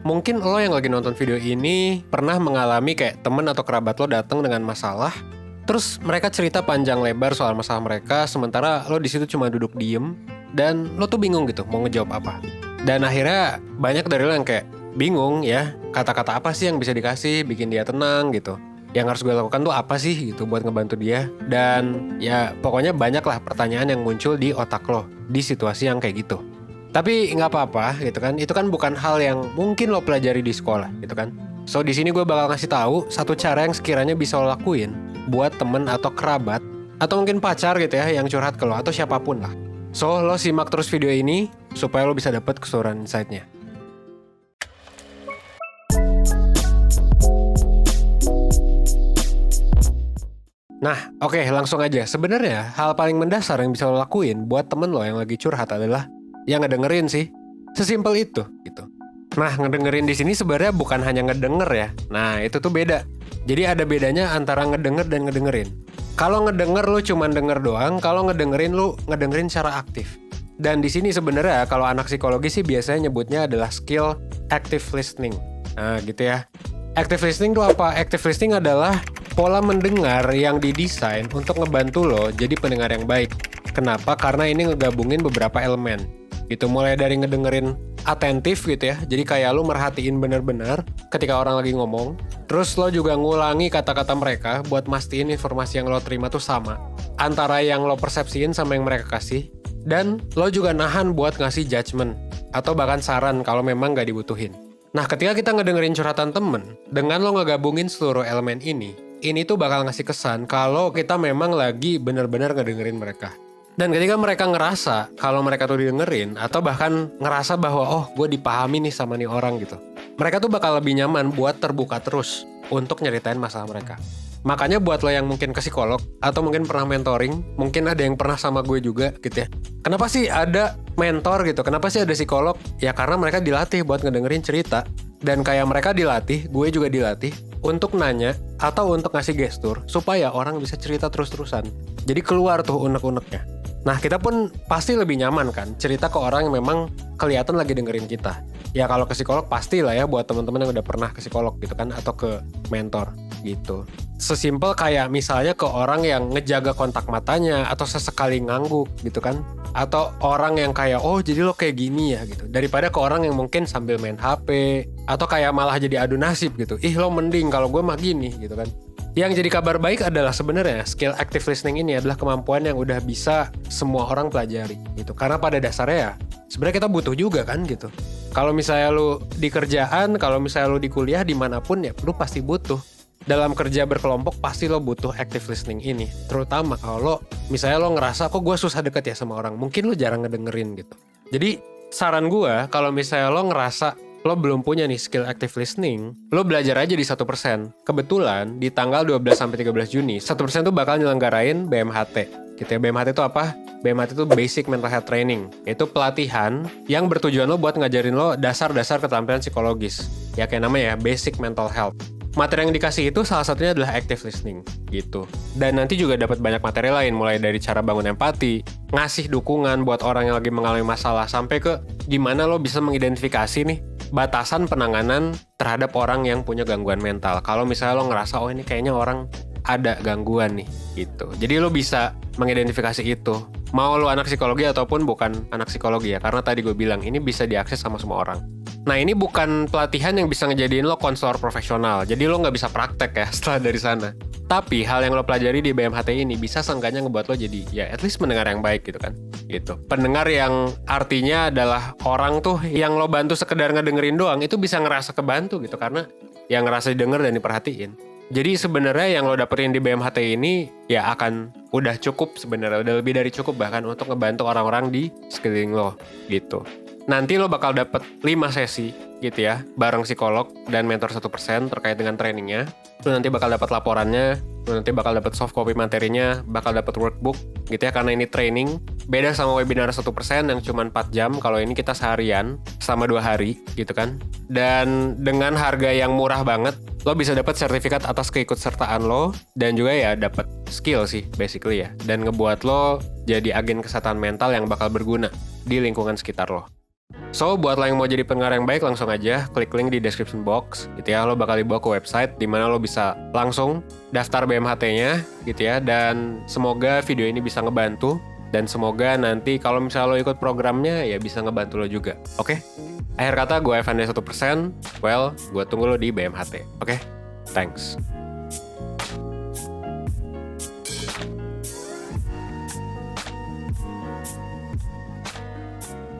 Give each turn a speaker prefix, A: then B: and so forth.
A: Mungkin lo yang lagi nonton video ini pernah mengalami kayak temen atau kerabat lo datang dengan masalah, terus mereka cerita panjang lebar soal masalah mereka, sementara lo di situ cuma duduk diem dan lo tuh bingung gitu mau ngejawab apa. Dan akhirnya banyak dari lo yang kayak bingung ya, kata-kata apa sih yang bisa dikasih bikin dia tenang gitu. Yang harus gue lakukan tuh apa sih gitu buat ngebantu dia. Dan ya pokoknya banyak lah pertanyaan yang muncul di otak lo di situasi yang kayak gitu. Tapi nggak apa-apa gitu kan, itu kan bukan hal yang mungkin lo pelajari di sekolah gitu kan. So di sini gue bakal ngasih tahu satu cara yang sekiranya bisa lo lakuin buat temen atau kerabat atau mungkin pacar gitu ya yang curhat ke lo atau siapapun lah. So lo simak terus video ini supaya lo bisa dapat keseluruhan insight-nya. Nah, oke, langsung aja. Sebenarnya hal paling mendasar yang bisa lo lakuin buat temen lo yang lagi curhat adalah yang ngedengerin sih. Sesimpel itu gitu. Nah, ngedengerin di sini sebenarnya bukan hanya ngedenger ya. Nah, itu tuh beda. Jadi ada bedanya antara ngedenger dan ngedengerin. Kalau ngedenger lu cuma denger doang, kalau ngedengerin lu ngedengerin secara aktif. Dan di sini sebenarnya kalau anak psikologi sih biasanya nyebutnya adalah skill active listening. Nah, gitu ya. Active listening itu apa? Active listening adalah pola mendengar yang didesain untuk ngebantu lo jadi pendengar yang baik. Kenapa? Karena ini ngegabungin beberapa elemen. Gitu, mulai dari ngedengerin atentif gitu ya. Jadi kayak lo merhatiin benar-benar ketika orang lagi ngomong. Terus lo juga ngulangi kata-kata mereka buat mastiin informasi yang lo terima tuh sama antara yang lo persepsiin sama yang mereka kasih. Dan lo juga nahan buat ngasih judgement atau bahkan saran kalau memang gak dibutuhin. Nah, ketika kita ngedengerin curhatan temen, dengan lo ngegabungin seluruh elemen ini tuh bakal ngasih kesan kalau kita memang lagi bener-bener ngedengerin mereka. Dan ketika mereka ngerasa kalau mereka tuh didengerin, atau bahkan ngerasa bahwa oh gue dipahami nih sama nih orang gitu, mereka tuh bakal lebih nyaman buat terbuka terus untuk nyeritain masalah mereka. Makanya buat lo yang mungkin ke psikolog atau mungkin pernah mentoring, mungkin ada yang pernah sama gue juga gitu ya. Kenapa sih ada mentor gitu? Kenapa sih ada psikolog? Ya karena mereka dilatih buat ngedengerin cerita. Dan kayak mereka dilatih, gue juga dilatih untuk nanya atau untuk ngasih gestur supaya orang bisa cerita terus-terusan. Jadi keluar tuh unek-uneknya. Nah, kita pun pasti lebih nyaman kan cerita ke orang yang memang kelihatan lagi dengerin kita. Ya kalau ke psikolog pasti lah ya buat teman-teman yang udah pernah ke psikolog gitu kan, atau ke mentor gitu. Sesimpel kayak misalnya ke orang yang ngejaga kontak matanya atau sesekali ngangguk gitu kan. Atau orang yang kayak oh jadi lo kayak gini ya gitu. Daripada ke orang yang mungkin sambil main HP atau kayak malah jadi adu nasib gitu. Ih lo mending kalau gue mah gini gitu kan. Yang jadi kabar baik adalah sebenarnya skill active listening ini adalah kemampuan yang udah bisa semua orang pelajari gitu. Karena pada dasarnya ya sebenarnya kita butuh juga kan gitu. Kalau misalnya lu di kerjaan, kalau misalnya lu di kuliah dimanapun ya lu pasti butuh. Dalam kerja berkelompok pasti lo butuh active listening ini. Terutama kalau lo misalnya lo ngerasa kok gue susah deket ya sama orang, mungkin lo jarang ngedengerin gitu. Jadi saran gue kalau misalnya lo ngerasa lo belum punya nih skill active listening, lo belajar aja di 1%. Kebetulan di tanggal 12-13 Juni 1% tuh bakal nyelenggarain BMHT gitu ya. BMHT itu apa? BMHT itu Basic Mental Health Training. Itu pelatihan yang bertujuan lo buat ngajarin lo dasar-dasar keterampilan psikologis. Ya kayak namanya ya, Basic Mental Health. Materi yang dikasih itu salah satunya adalah active listening gitu. Dan nanti juga dapat banyak materi lain, mulai dari cara bangun empati, ngasih dukungan buat orang yang lagi mengalami masalah, sampai ke gimana lo bisa mengidentifikasi nih batasan penanganan terhadap orang yang punya gangguan mental. Kalau misalnya lo ngerasa oh ini kayaknya orang ada gangguan nih gitu. Jadi lo bisa mengidentifikasi itu. Mau lo anak psikologi ataupun bukan anak psikologi ya, karena tadi gue bilang ini bisa diakses sama semua orang. Nah ini bukan pelatihan yang bisa ngejadiin lo konselor profesional, jadi lo nggak bisa praktek ya setelah dari sana. Tapi hal yang lo pelajari di BMHT ini bisa seenggaknya ngebuat lo jadi ya at least pendengar yang baik gitu kan. Gitu. Pendengar yang artinya adalah orang tuh yang lo bantu sekedar ngedengerin doang itu bisa ngerasa kebantu gitu, karena yang ngerasa didengar dan diperhatiin. Jadi sebenarnya yang lo dapetin di BMHT ini ya akan udah cukup sebenarnya, udah lebih dari cukup bahkan untuk ngebantu orang-orang di sekeliling lo gitu. Nanti lo bakal dapet 5 sesi gitu ya, bareng psikolog dan mentor 1% terkait dengan trainingnya. Lo nanti bakal dapat laporannya, lo nanti bakal dapat soft copy materinya, bakal dapat workbook gitu ya, karena ini training. Beda sama webinar 1% yang cuma 4 jam, kalau ini kita seharian sama 2 hari gitu kan. Dan dengan harga yang murah banget, lo bisa dapat sertifikat atas keikutsertaan lo, dan juga ya dapat skill sih basically ya, dan ngebuat lo jadi agen kesehatan mental yang bakal berguna di lingkungan sekitar lo. So, buat lo yang mau jadi pendengar yang baik, langsung aja klik link di description box gitu ya. Lo bakal dibawa ke website di mana lo bisa langsung daftar BMHT-nya gitu ya. Dan semoga video ini bisa ngebantu. Dan semoga nanti kalau misalnya lo ikut programnya ya bisa ngebantu lo juga. Oke? Akhir kata gue Evan 1%. Well, gue tunggu lo di BMHT. Oke? Thanks.